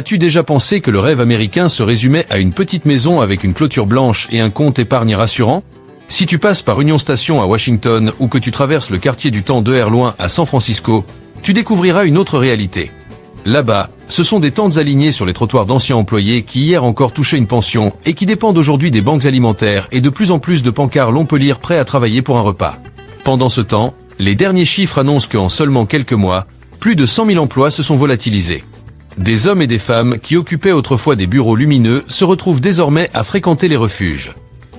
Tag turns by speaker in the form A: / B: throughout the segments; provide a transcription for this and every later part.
A: As-tu déjà pensé que le rêve américain se résumait à une petite maison avec une clôture blanche et un compte épargne rassurant? Si tu passes par Union Station à Washington ou que tu traverses le quartier du temps d'ER loin à San Francisco, tu découvriras une autre réalité. Là-bas, ce sont des tentes alignées sur les trottoirs d'anciens employés qui hier encore touchaient une pension et qui dépendent aujourd'hui des banques alimentaires et de plus en plus de pancarts l'on peut lire prêts à travailler pour un repas. Pendant ce temps, les derniers chiffres annoncent qu'en seulement quelques mois, plus de 100 000 emplois se sont volatilisés. Des hommes et des femmes qui occupaient autrefois des bureaux lumineux se retrouvent désormais à fréquenter les refuges.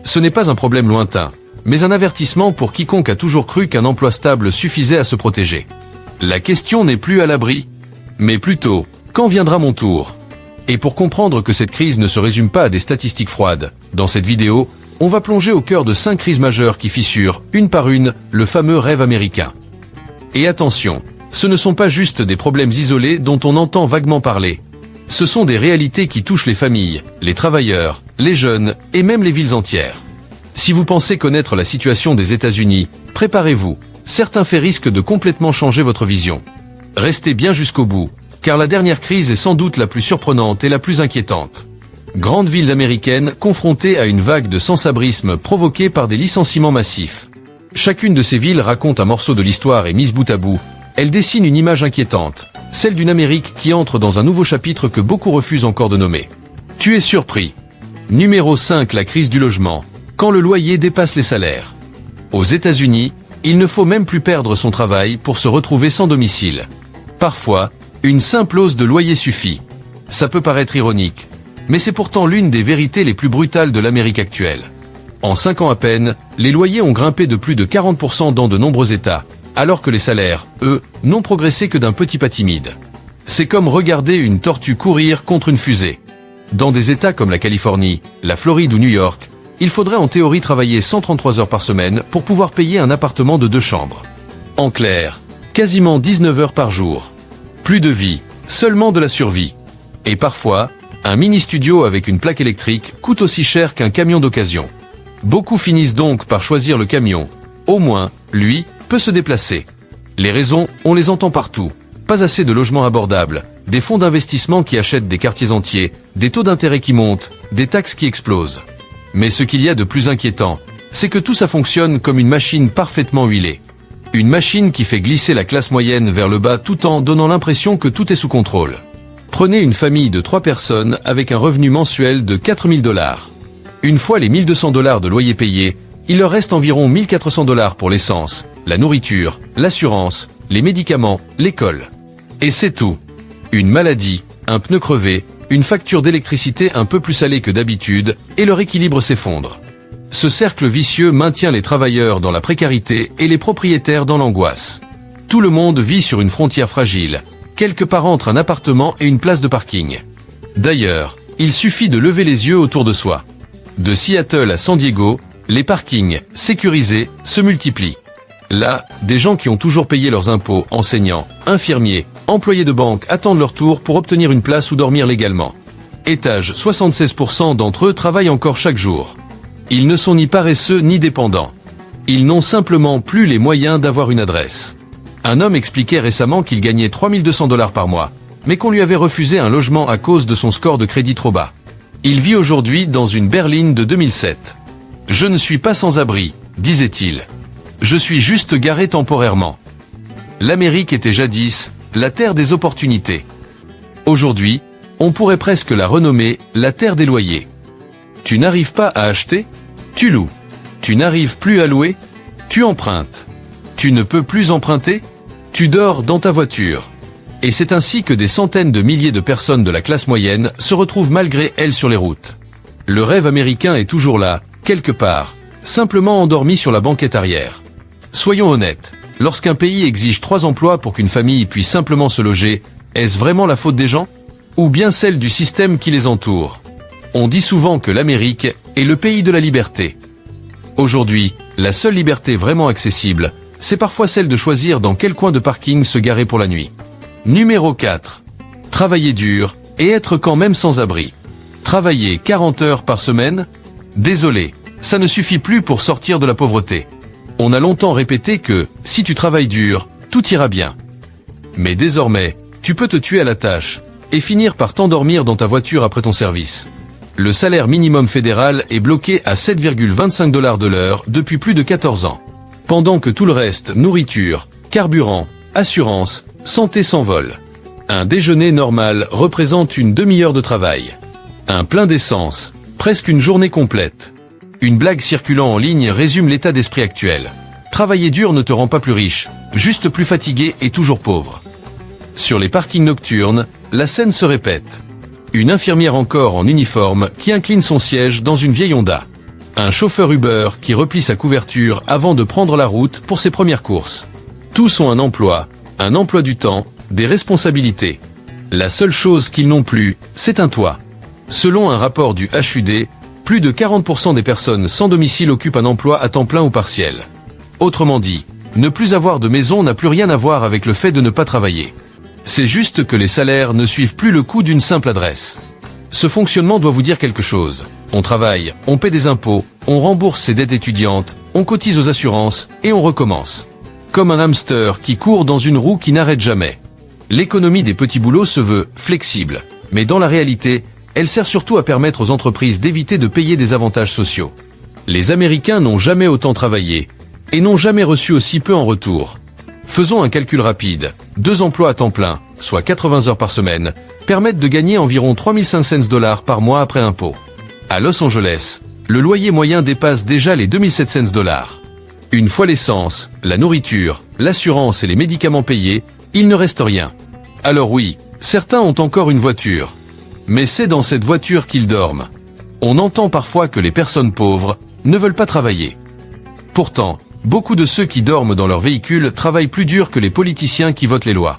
A: Ce n'est pas un problème lointain, mais un avertissement pour quiconque a toujours cru qu'un emploi stable suffisait à se protéger. La question n'est plus à l'abri, mais plutôt, quand viendra mon tour? Et pour comprendre que cette crise ne se résume pas à des statistiques froides, dans cette vidéo, on va plonger au cœur de 5 crises majeures qui fissurent, une par une, le fameux rêve américain. Et attention, ce ne sont pas juste des problèmes isolés dont on entend vaguement parler. Ce sont des réalités qui touchent les familles, les travailleurs, les jeunes et même les villes entières. Si vous pensez connaître la situation des États-Unis, préparez-vous, certains faits risquent de complètement changer votre vision. Restez bien jusqu'au bout, car la dernière crise est sans doute la plus surprenante et la plus inquiétante. Grandes villes américaines confrontées à une vague de sans-abrisme provoquée par des licenciements massifs. Chacune de ces villes raconte un morceau de l'histoire et mise bout à bout, elle dessine une image inquiétante, celle d'une Amérique qui entre dans un nouveau chapitre que beaucoup refusent encore de nommer. Tu es surpris. Numéro 5. La crise du logement, quand le loyer dépasse les salaires. Aux États-Unis, il ne faut même plus perdre son travail pour se retrouver sans domicile. Parfois, une simple hausse de loyer suffit. Ça peut paraître ironique, mais c'est pourtant l'une des vérités les plus brutales de l'Amérique actuelle. En 5 ans à peine, les loyers ont grimpé de plus de 40% dans de nombreux États, alors que les salaires, eux, n'ont progressé que d'un petit pas timide. C'est comme regarder une tortue courir contre une fusée. Dans des États comme la Californie, la Floride ou New York, il faudrait en théorie travailler 133 heures par semaine pour pouvoir payer un appartement de 2 chambres. En clair, quasiment 19 heures par jour. Plus de vie, seulement de la survie. Et parfois, un mini-studio avec une plaque électrique coûte aussi cher qu'un camion d'occasion. Beaucoup finissent donc par choisir le camion. Au moins, lui, peut se déplacer. Les raisons, on les entend partout. Pas assez de logements abordables, des fonds d'investissement qui achètent des quartiers entiers, des taux d'intérêt qui montent, des taxes qui explosent. Mais ce qu'il y a de plus inquiétant, c'est que tout ça fonctionne comme une machine parfaitement huilée. Une machine qui fait glisser la classe moyenne vers le bas tout en donnant l'impression que tout est sous contrôle. Prenez une famille de 3 personnes avec un revenu mensuel de 4 000 $. Une fois les 1 200 $ de loyer payés, il leur reste environ 1 400 $ pour l'essence, la nourriture, l'assurance, les médicaments, l'école. Et c'est tout. Une maladie, un pneu crevé, une facture d'électricité un peu plus salée que d'habitude, et leur équilibre s'effondre. Ce cercle vicieux maintient les travailleurs dans la précarité et les propriétaires dans l'angoisse. Tout le monde vit sur une frontière fragile, quelque part entre un appartement et une place de parking. D'ailleurs, il suffit de lever les yeux autour de soi. De Seattle à San Diego, les parkings, sécurisés, se multiplient. Là, des gens qui ont toujours payé leurs impôts, enseignants, infirmiers, employés de banque attendent leur tour pour obtenir une place ou dormir légalement. Étage, 76% d'entre eux travaillent encore chaque jour. Ils ne sont ni paresseux ni dépendants. Ils n'ont simplement plus les moyens d'avoir une adresse. Un homme expliquait récemment qu'il gagnait 3 200 $ par mois, mais qu'on lui avait refusé un logement à cause de son score de crédit trop bas. Il vit aujourd'hui dans une berline de 2007. « Je ne suis pas sans abri », disait-il. « Je suis juste garé temporairement. » L'Amérique était jadis la terre des opportunités. Aujourd'hui, on pourrait presque la renommer la terre des loyers. Tu n'arrives pas à acheter? Tu loues. Tu n'arrives plus à louer? Tu empruntes. Tu ne peux plus emprunter? Tu dors dans ta voiture. Et c'est ainsi que des centaines de milliers de personnes de la classe moyenne se retrouvent malgré elles sur les routes. Le rêve américain est toujours là, quelque part, simplement endormi sur la banquette arrière. Soyons honnêtes, lorsqu'un pays exige 3 emplois pour qu'une famille puisse simplement se loger, est-ce vraiment la faute des gens? Ou bien celle du système qui les entoure? On dit souvent que l'Amérique est le pays de la liberté. Aujourd'hui, la seule liberté vraiment accessible, c'est parfois celle de choisir dans quel coin de parking se garer pour la nuit. Numéro 4. Travailler dur et être quand même sans abri. Travailler 40 heures par semaine? Désolé, ça ne suffit plus pour sortir de la pauvreté. On a longtemps répété que, si tu travailles dur, tout ira bien. Mais désormais, tu peux te tuer à la tâche, et finir par t'endormir dans ta voiture après ton service. Le salaire minimum fédéral est bloqué à 7,25 $ de l'heure depuis plus de 14 ans. Pendant que tout le reste, nourriture, carburant, assurance, santé s'envole. Un déjeuner normal représente une demi-heure de travail. Un plein d'essence, presque une journée complète. Une blague circulant en ligne résume l'état d'esprit actuel. Travailler dur ne te rend pas plus riche, juste plus fatigué et toujours pauvre. Sur les parkings nocturnes, la scène se répète. Une infirmière encore en uniforme qui incline son siège dans une vieille Honda. Un chauffeur Uber qui replie sa couverture avant de prendre la route pour ses premières courses. Tous ont un emploi du temps, des responsabilités. La seule chose qu'ils n'ont plus, c'est un toit. Selon un rapport du HUD, plus de 40% des personnes sans domicile occupent un emploi à temps plein ou partiel. Autrement dit, ne plus avoir de maison n'a plus rien à voir avec le fait de ne pas travailler. C'est juste que les salaires ne suivent plus le coût d'une simple adresse. Ce fonctionnement doit vous dire quelque chose. On travaille, on paie des impôts, on rembourse ses dettes étudiantes, on cotise aux assurances, et on recommence. Comme un hamster qui court dans une roue qui n'arrête jamais. L'économie des petits boulots se veut flexible, mais dans la réalité, elle sert surtout à permettre aux entreprises d'éviter de payer des avantages sociaux. Les Américains n'ont jamais autant travaillé, et n'ont jamais reçu aussi peu en retour. Faisons un calcul rapide. 2 emplois à temps plein, soit 80 heures par semaine, permettent de gagner environ 3500 $ par mois après impôt. À Los Angeles, le loyer moyen dépasse déjà les 2700 $. Une fois l'essence, la nourriture, l'assurance et les médicaments payés, il ne reste rien. Alors oui, certains ont encore une voiture. Mais c'est dans cette voiture qu'ils dorment. On entend parfois que les personnes pauvres ne veulent pas travailler. Pourtant, beaucoup de ceux qui dorment dans leur véhicule travaillent plus dur que les politiciens qui votent les lois.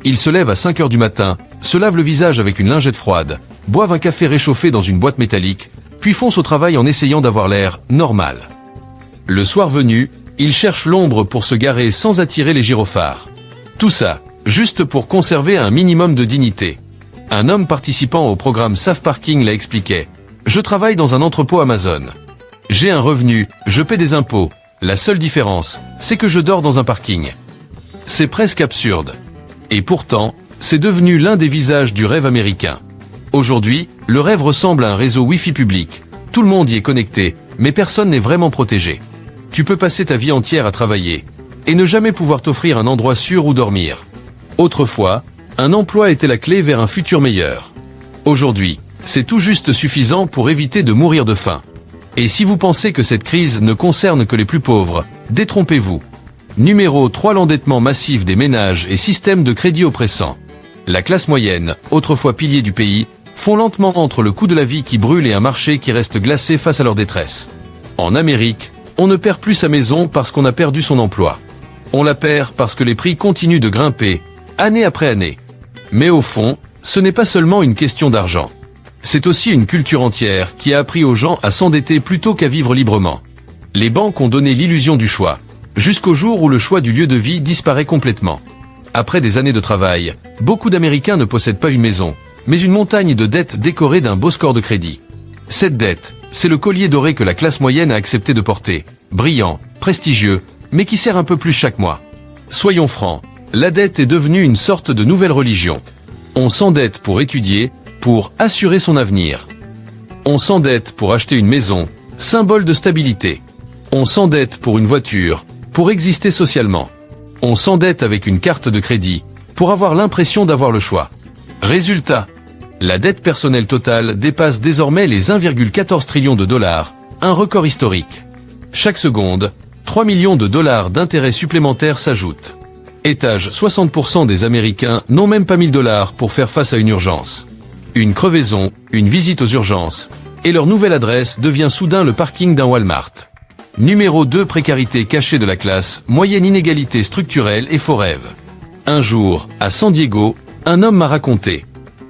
A: Ils se lèvent à 5 heures du matin, se lavent le visage avec une lingette froide, boivent un café réchauffé dans une boîte métallique, puis foncent au travail en essayant d'avoir l'air normal. Le soir venu, ils cherchent l'ombre pour se garer sans attirer les gyrophares. Tout ça, juste pour conserver un minimum de dignité. Un homme participant au programme Safe Parking l'a expliqué. « Je travaille dans un entrepôt Amazon. J'ai un revenu, je paie des impôts. La seule différence, c'est que je dors dans un parking. » C'est presque absurde. Et pourtant, c'est devenu l'un des visages du rêve américain. Aujourd'hui, le rêve ressemble à un réseau Wi-Fi public. Tout le monde y est connecté, mais personne n'est vraiment protégé. Tu peux passer ta vie entière à travailler, et ne jamais pouvoir t'offrir un endroit sûr où dormir. Autrefois, un emploi était la clé vers un futur meilleur. Aujourd'hui, c'est tout juste suffisant pour éviter de mourir de faim. Et si vous pensez que cette crise ne concerne que les plus pauvres, détrompez-vous. Numéro 3. L'endettement massif des ménages et système de crédit oppressant. La classe moyenne, autrefois pilier du pays, font lentement entre le coût de la vie qui brûle et un marché qui reste glacé face à leur détresse. En Amérique, on ne perd plus sa maison parce qu'on a perdu son emploi. On la perd parce que les prix continuent de grimper, année après année. Mais au fond, ce n'est pas seulement une question d'argent. C'est aussi une culture entière qui a appris aux gens à s'endetter plutôt qu'à vivre librement. Les banques ont donné l'illusion du choix, jusqu'au jour où le choix du lieu de vie disparaît complètement. Après des années de travail, beaucoup d'Américains ne possèdent pas une maison, mais une montagne de dettes décorée d'un beau score de crédit. Cette dette, c'est le collier doré que la classe moyenne a accepté de porter, brillant, prestigieux, mais qui sert un peu plus chaque mois. Soyons francs, la dette est devenue une sorte de nouvelle religion. On s'endette pour étudier, pour assurer son avenir. On s'endette pour acheter une maison, symbole de stabilité. On s'endette pour une voiture, pour exister socialement. On s'endette avec une carte de crédit, pour avoir l'impression d'avoir le choix. Résultat, la dette personnelle totale dépasse désormais les 1,14 trillion de $, un record historique. Chaque seconde, 3 millions de $ d'intérêts supplémentaires s'ajoutent. Étage 60% des Américains n'ont même pas 1000 $ pour faire face à une urgence. Une crevaison, une visite aux urgences, et leur nouvelle adresse devient soudain le parking d'un Walmart. Numéro 2. Précarité cachée de la classe, moyenne inégalité structurelle et faux rêve. Un jour, à San Diego, un homme m'a raconté.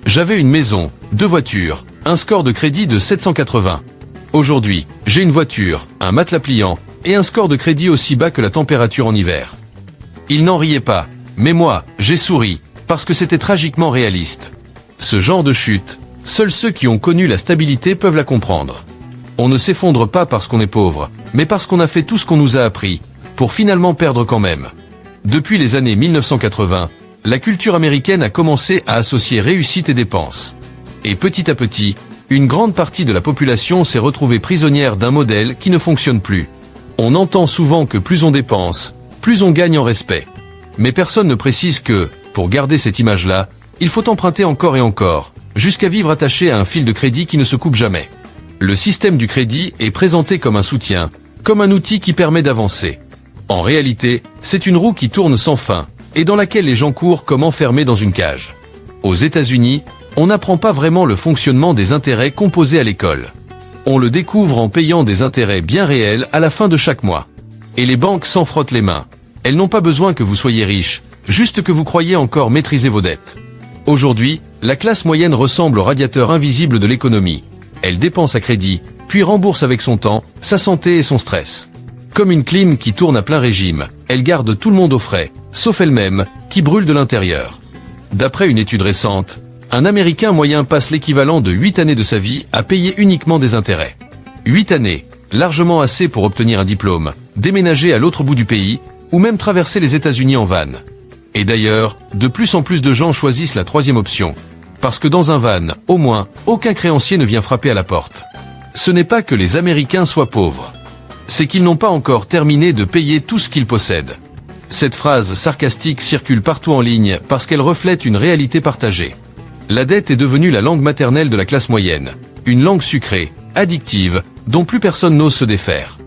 A: J'avais une maison, 2 voitures, un score de crédit de 780. Aujourd'hui, j'ai une voiture, un matelas pliant, et un score de crédit aussi bas que la température en hiver. Il n'en riait pas, mais moi, j'ai souri, parce que c'était tragiquement réaliste. Ce genre de chute, seuls ceux qui ont connu la stabilité peuvent la comprendre. On ne s'effondre pas parce qu'on est pauvre, mais parce qu'on a fait tout ce qu'on nous a appris, pour finalement perdre quand même. Depuis les années 1980, la culture américaine a commencé à associer réussite et dépenses. Et petit à petit, une grande partie de la population s'est retrouvée prisonnière d'un modèle qui ne fonctionne plus. On entend souvent que plus on dépense, plus on gagne en respect. Mais personne ne précise que, pour garder cette image-là, il faut emprunter encore et encore, jusqu'à vivre attaché à un fil de crédit qui ne se coupe jamais. Le système du crédit est présenté comme un soutien, comme un outil qui permet d'avancer. En réalité, c'est une roue qui tourne sans fin, et dans laquelle les gens courent comme enfermés dans une cage. Aux États-Unis, on n'apprend pas vraiment le fonctionnement des intérêts composés à l'école. On le découvre en payant des intérêts bien réels à la fin de chaque mois. Et les banques s'en frottent les mains. Elles n'ont pas besoin que vous soyez riche, juste que vous croyez encore maîtriser vos dettes. Aujourd'hui, la classe moyenne ressemble au radiateur invisible de l'économie. Elle dépense à crédit, puis rembourse avec son temps, sa santé et son stress. Comme une clim qui tourne à plein régime, elle garde tout le monde au frais, sauf elle-même, qui brûle de l'intérieur. D'après une étude récente, un Américain moyen passe l'équivalent de 8 années de sa vie à payer uniquement des intérêts. 8 années, largement assez pour obtenir un diplôme, déménager à l'autre bout du pays, ou même traverser les États-Unis en van. Et d'ailleurs, de plus en plus de gens choisissent la troisième option. Parce que dans un van, au moins, aucun créancier ne vient frapper à la porte. Ce n'est pas que les Américains soient pauvres. C'est qu'ils n'ont pas encore terminé de payer tout ce qu'ils possèdent. Cette phrase sarcastique circule partout en ligne parce qu'elle reflète une réalité partagée. La dette est devenue la langue maternelle de la classe moyenne. Une langue sucrée, addictive, dont plus personne n'ose se défaire.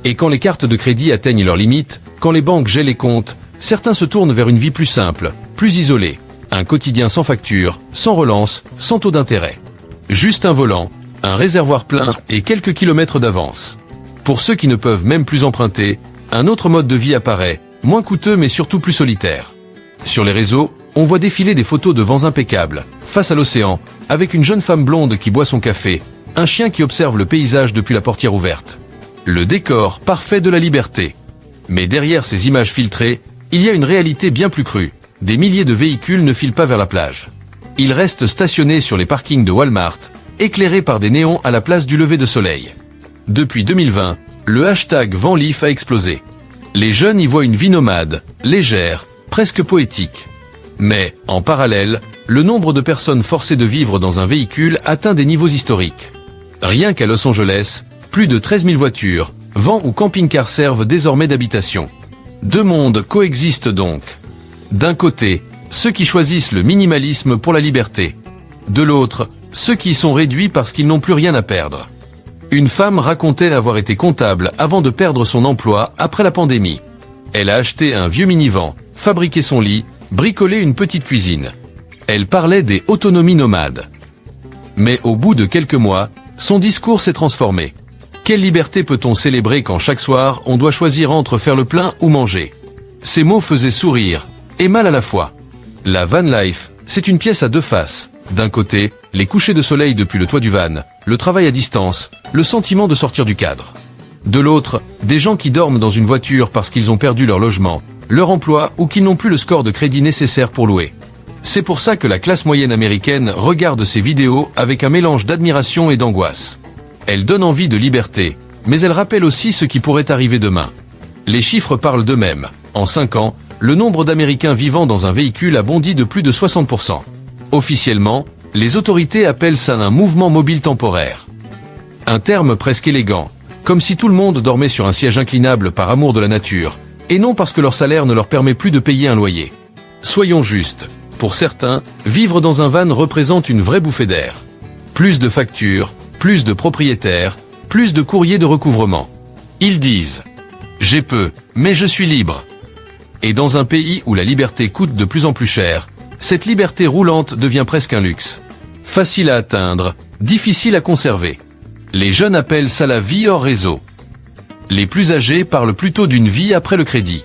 A: Et quand les cartes de crédit atteignent leurs limites, quand les banques gèlent les comptes, certains se tournent vers une vie plus simple, plus isolée. Un quotidien sans facture, sans relance, sans taux d'intérêt. Juste un volant, un réservoir plein et quelques kilomètres d'avance. Pour ceux qui ne peuvent même plus emprunter, un autre mode de vie apparaît, moins coûteux mais surtout plus solitaire. Sur les réseaux, on voit défiler des photos de vents impeccables, face à l'océan, avec une jeune femme blonde qui boit son café, un chien qui observe le paysage depuis la portière ouverte. Le décor parfait de la liberté. Mais derrière ces images filtrées, il y a une réalité bien plus crue. Des milliers de véhicules ne filent pas vers la plage. Ils restent stationnés sur les parkings de Walmart, éclairés par des néons à la place du lever de soleil. Depuis 2020, le hashtag VanLife a explosé. Les jeunes y voient une vie nomade, légère, presque poétique. Mais, en parallèle, le nombre de personnes forcées de vivre dans un véhicule atteint des niveaux historiques. Rien qu'à Los Angeles, plus de 13 000 voitures, vans ou camping-cars servent désormais d'habitation. Deux mondes coexistent donc. D'un côté, ceux qui choisissent le minimalisme pour la liberté. De l'autre, ceux qui y sont réduits parce qu'ils n'ont plus rien à perdre. Une femme racontait avoir été comptable avant de perdre son emploi après la pandémie. Elle a acheté un vieux minivan, fabriqué son lit, bricolé une petite cuisine. Elle parlait des autonomies nomades. Mais au bout de quelques mois, son discours s'est transformé. Quelle liberté peut-on célébrer quand chaque soir on doit choisir entre faire le plein ou manger? Ces mots faisaient sourire, et mal à la fois. La van life, c'est une pièce à deux faces. D'un côté, les couchers de soleil depuis le toit du van, le travail à distance, le sentiment de sortir du cadre. De l'autre, des gens qui dorment dans une voiture parce qu'ils ont perdu leur logement, leur emploi ou qu'ils n'ont plus le score de crédit nécessaire pour louer. C'est pour ça que la classe moyenne américaine regarde ces vidéos avec un mélange d'admiration et d'angoisse. Elle donne envie de liberté, mais elle rappelle aussi ce qui pourrait arriver demain. Les chiffres parlent d'eux-mêmes. En 5 ans, le nombre d'Américains vivant dans un véhicule a bondi de plus de 60%. Officiellement, les autorités appellent ça un mouvement mobile temporaire. Un terme presque élégant, comme si tout le monde dormait sur un siège inclinable par amour de la nature, et non parce que leur salaire ne leur permet plus de payer un loyer. Soyons justes, pour certains, vivre dans un van représente une vraie bouffée d'air. Plus de factures, plus de propriétaires, plus de courriers de recouvrement. Ils disent « J'ai peu, mais je suis libre ». Et dans un pays où la liberté coûte de plus en plus cher, cette liberté roulante devient presque un luxe. Facile à atteindre, difficile à conserver. Les jeunes appellent ça la vie hors réseau. Les plus âgés parlent plutôt d'une vie après le crédit.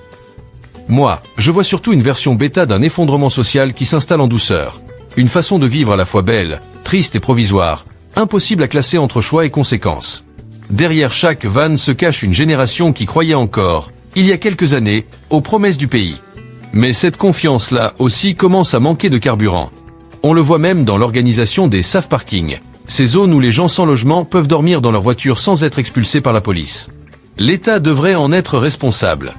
A: Moi, je vois surtout une version bêta d'un effondrement social qui s'installe en douceur. Une façon de vivre à la fois belle, triste et provisoire, impossible à classer entre choix et conséquences. Derrière chaque van se cache une génération qui croyait encore, il y a quelques années, aux promesses du pays. Mais cette confiance-là aussi commence à manquer de carburant. On le voit même dans l'organisation des safe parking, ces zones où les gens sans logement peuvent dormir dans leur voiture sans être expulsés par la police. L'État devrait en être responsable.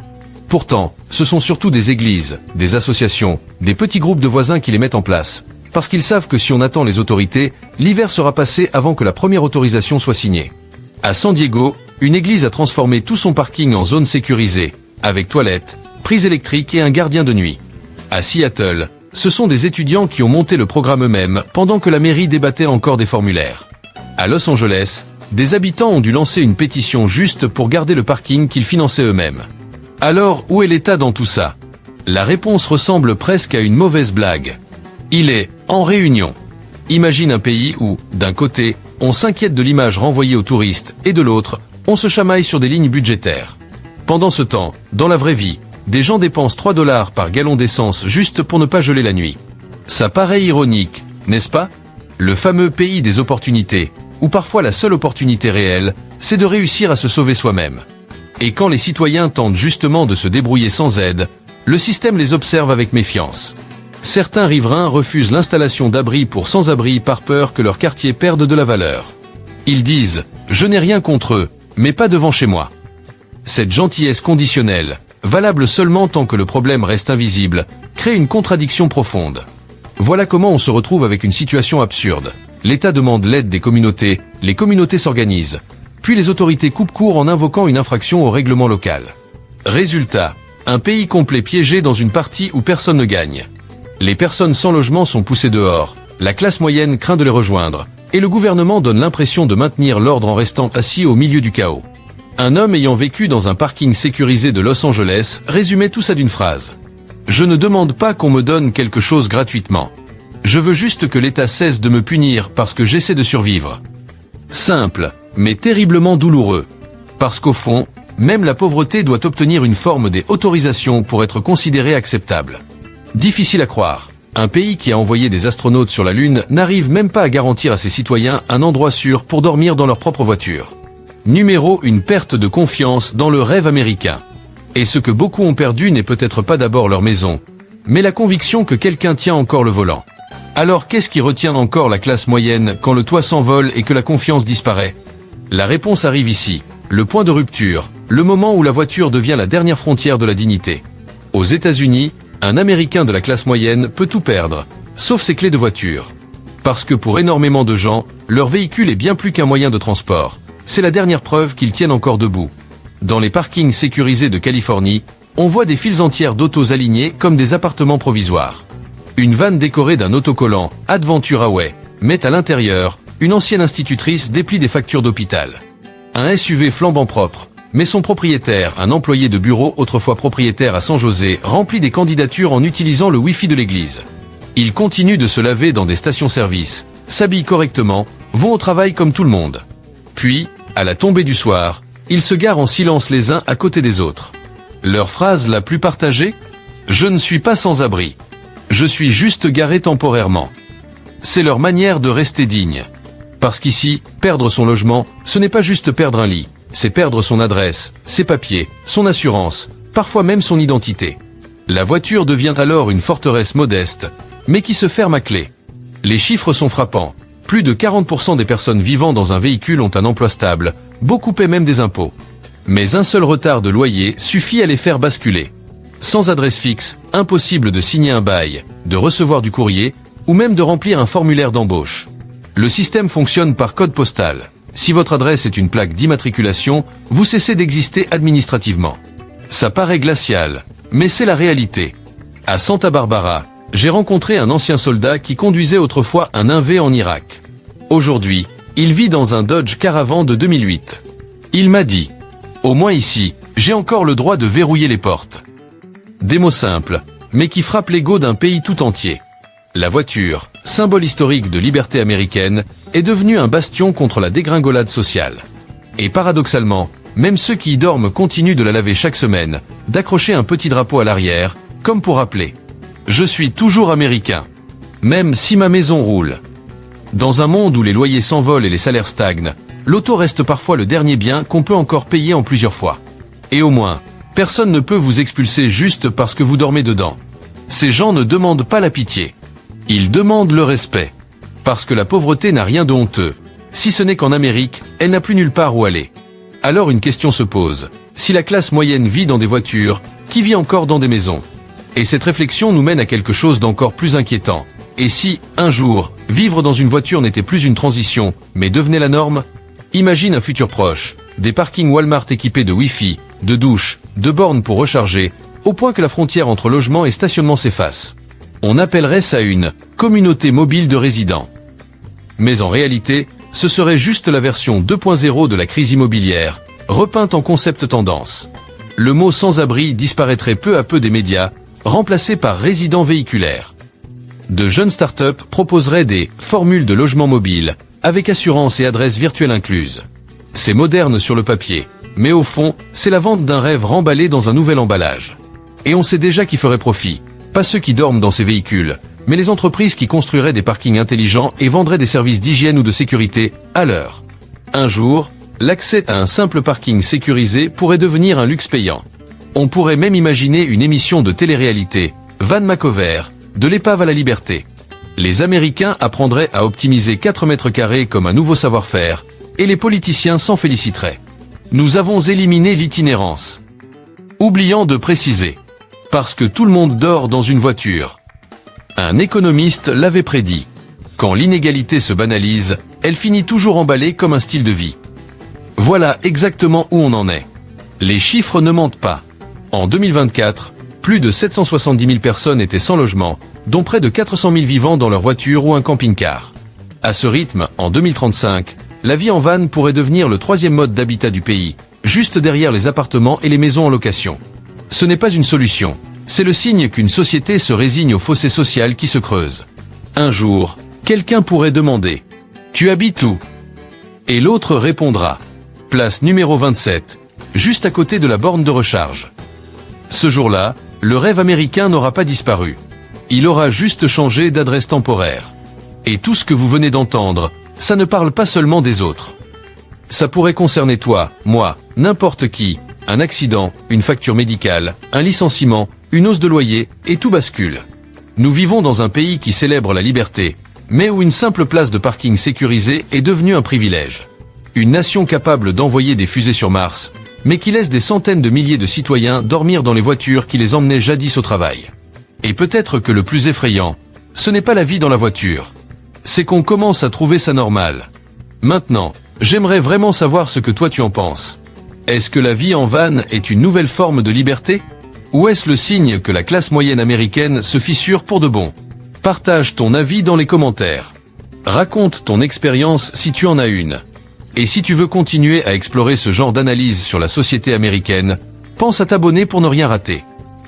A: Pourtant, ce sont surtout des églises, des associations, des petits groupes de voisins qui les mettent en place, parce qu'ils savent que si on attend les autorités, l'hiver sera passé avant que la première autorisation soit signée. À San Diego, une église a transformé tout son parking en zone sécurisée, avec toilettes, prise électrique et un gardien de nuit. À Seattle, ce sont des étudiants qui ont monté le programme eux-mêmes pendant que la mairie débattait encore des formulaires. À Los Angeles, des habitants ont dû lancer une pétition juste pour garder le parking qu'ils finançaient eux-mêmes. Alors, où est l'État dans tout ça? La réponse ressemble presque à une mauvaise blague. Il est en réunion. Imagine un pays où, d'un côté, on s'inquiète de l'image renvoyée aux touristes, et de l'autre, on se chamaille sur des lignes budgétaires. Pendant ce temps, dans la vraie vie, des gens dépensent 3 $ par gallon d'essence juste pour ne pas geler la nuit. Ça paraît ironique, n'est-ce pas? Le fameux pays des opportunités, où parfois la seule opportunité réelle, c'est de réussir à se sauver soi-même. Et quand les citoyens tentent justement de se débrouiller sans aide, le système les observe avec méfiance. Certains riverains refusent l'installation d'abris pour sans-abri par peur que leur quartier perde de la valeur. Ils disent « Je n'ai rien contre eux, mais pas devant chez moi ». Cette gentillesse conditionnelle, valable seulement tant que le problème reste invisible, crée une contradiction profonde. Voilà comment on se retrouve avec une situation absurde. L'État demande l'aide des communautés, les communautés s'organisent. Puis les autorités coupent court en invoquant une infraction au règlement local. Résultat, un pays complet piégé dans une partie où personne ne gagne. Les personnes sans logement sont poussées dehors, la classe moyenne craint de les rejoindre, et le gouvernement donne l'impression de maintenir l'ordre en restant assis au milieu du chaos. Un homme ayant vécu dans un parking sécurisé de Los Angeles résumait tout ça d'une phrase. « Je ne demande pas qu'on me donne quelque chose gratuitement. Je veux juste que l'État cesse de me punir parce que j'essaie de survivre. » Simple, mais terriblement douloureux. Parce qu'au fond, même la pauvreté doit obtenir une forme d'autorisation pour être considérée acceptable. Difficile à croire. Un pays qui a envoyé des astronautes sur la Lune n'arrive même pas à garantir à ses citoyens un endroit sûr pour dormir dans leur propre voiture. Numéro 1, perte de confiance dans le rêve américain. Et ce que beaucoup ont perdu n'est peut-être pas d'abord leur maison, mais la conviction que quelqu'un tient encore le volant. Alors qu'est-ce qui retient encore la classe moyenne quand le toit s'envole et que la confiance disparaît? La réponse arrive ici, le point de rupture, le moment où la voiture devient la dernière frontière de la dignité. Aux États-Unis, un Américain de la classe moyenne peut tout perdre, sauf ses clés de voiture. Parce que pour énormément de gens, leur véhicule est bien plus qu'un moyen de transport. C'est la dernière preuve qu'ils tiennent encore debout. Dans les parkings sécurisés de Californie, on voit des files entières d'autos alignés comme des appartements provisoires. Une vanne décorée d'un autocollant « Adventure Away » met à l'intérieur, une ancienne institutrice déplie des factures d'hôpital. Un SUV flambant propre, mais son propriétaire, un employé de bureau autrefois propriétaire à San José, remplit des candidatures en utilisant le Wi-Fi de l'église. Ils continuent de se laver dans des stations-service, s'habillent correctement, vont au travail comme tout le monde. Puis, à la tombée du soir, ils se garent en silence les uns à côté des autres. Leur phrase la plus partagée ? Je ne suis pas sans abri. Je suis juste garé temporairement. C'est leur manière de rester digne. Parce qu'ici, perdre son logement, ce n'est pas juste perdre un lit, c'est perdre son adresse, ses papiers, son assurance, parfois même son identité. La voiture devient alors une forteresse modeste, mais qui se ferme à clé. Les chiffres sont frappants. Plus de 40% des personnes vivant dans un véhicule ont un emploi stable, beaucoup paient même des impôts. Mais un seul retard de loyer suffit à les faire basculer. Sans adresse fixe, impossible de signer un bail, de recevoir du courrier, ou même de remplir un formulaire d'embauche. Le système fonctionne par code postal. Si votre adresse est une plaque d'immatriculation, vous cessez d'exister administrativement. Ça paraît glacial, mais c'est la réalité. À Santa Barbara, j'ai rencontré un ancien soldat qui conduisait autrefois un 1V en Irak. Aujourd'hui, il vit dans un Dodge Caravan de 2008. Il m'a dit « Au moins ici, j'ai encore le droit de verrouiller les portes ». Des mots simples, mais qui frappent l'ego d'un pays tout entier. La voiture, symbole historique de liberté américaine, est devenue un bastion contre la dégringolade sociale. Et paradoxalement, même ceux qui y dorment continuent de la laver chaque semaine, d'accrocher un petit drapeau à l'arrière, comme pour rappeler « Je suis toujours américain, même si ma maison roule ». Dans un monde où les loyers s'envolent et les salaires stagnent, l'auto reste parfois le dernier bien qu'on peut encore payer en plusieurs fois. Et au moins, personne ne peut vous expulser juste parce que vous dormez dedans. Ces gens ne demandent pas la pitié. Ils demandent le respect. Parce que la pauvreté n'a rien de honteux. Si ce n'est qu'en Amérique, elle n'a plus nulle part où aller. Alors une question se pose. Si la classe moyenne vit dans des voitures, qui vit encore dans des maisons? Et cette réflexion nous mène à quelque chose d'encore plus inquiétant. Et si, un jour, vivre dans une voiture n'était plus une transition, mais devenait la norme? Imagine un futur proche, des parkings Walmart équipés de Wi-Fi, de douches, de bornes pour recharger, au point que la frontière entre logement et stationnement s'efface. On appellerait ça une communauté mobile de résidents. Mais en réalité, ce serait juste la version 2.0 de la crise immobilière, repeinte en concept tendance. Le mot sans-abri disparaîtrait peu à peu des médias, remplacé par résidents véhiculaires. De jeunes startups proposeraient des formules de logement mobile, avec assurance et adresse virtuelle incluse. C'est moderne sur le papier, mais au fond, c'est la vente d'un rêve remballé dans un nouvel emballage. Et on sait déjà qui ferait profit, pas ceux qui dorment dans ces véhicules, mais les entreprises qui construiraient des parkings intelligents et vendraient des services d'hygiène ou de sécurité à l'heure. Un jour, l'accès à un simple parking sécurisé pourrait devenir un luxe payant. On pourrait même imaginer une émission de télé-réalité, Van Macover, de l'épave à la liberté. Les Américains apprendraient à optimiser 4 mètres carrés comme un nouveau savoir-faire, et les politiciens s'en féliciteraient. Nous avons éliminé l'itinérance. Oubliant de préciser. Parce que tout le monde dort dans une voiture. Un économiste l'avait prédit. Quand l'inégalité se banalise, elle finit toujours emballée comme un style de vie. Voilà exactement où on en est. Les chiffres ne mentent pas. En 2024, plus de 770 000 personnes étaient sans logement, dont près de 400 000 vivant dans leur voiture ou un camping-car. À ce rythme, en 2035, la vie en van pourrait devenir le 3e mode d'habitat du pays, juste derrière les appartements et les maisons en location. Ce n'est pas une solution, c'est le signe qu'une société se résigne au fossé social qui se creuse. Un jour, quelqu'un pourrait demander « Tu habites où ?» Et l'autre répondra « Place numéro 27, juste à côté de la borne de recharge. » Ce jour-là, le rêve américain n'aura pas disparu. Il aura juste changé d'adresse temporaire. Et tout ce que vous venez d'entendre, ça ne parle pas seulement des autres. Ça pourrait concerner toi, moi, n'importe qui, un accident, une facture médicale, un licenciement, une hausse de loyer, et tout bascule. Nous vivons dans un pays qui célèbre la liberté, mais où une simple place de parking sécurisée est devenue un privilège. Une nation capable d'envoyer des fusées sur Mars, mais qui laisse des centaines de milliers de citoyens dormir dans les voitures qui les emmenaient jadis au travail. Et peut-être que le plus effrayant, ce n'est pas la vie dans la voiture. C'est qu'on commence à trouver ça normal. Maintenant, j'aimerais vraiment savoir ce que toi tu en penses. Est-ce que la vie en van est une nouvelle forme de liberté? Ou est-ce le signe que la classe moyenne américaine se fissure pour de bon? Partage ton avis dans les commentaires. Raconte ton expérience si tu en as une. Et si tu veux continuer à explorer ce genre d'analyse sur la société américaine, pense à t'abonner pour ne rien rater.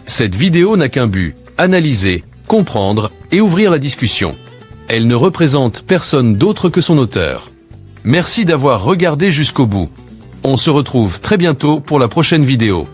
A: Cette vidéo n'a qu'un but, analyser, comprendre et ouvrir la discussion. Elle ne représente personne d'autre que son auteur. Merci d'avoir regardé jusqu'au bout. On se retrouve très bientôt pour la prochaine vidéo.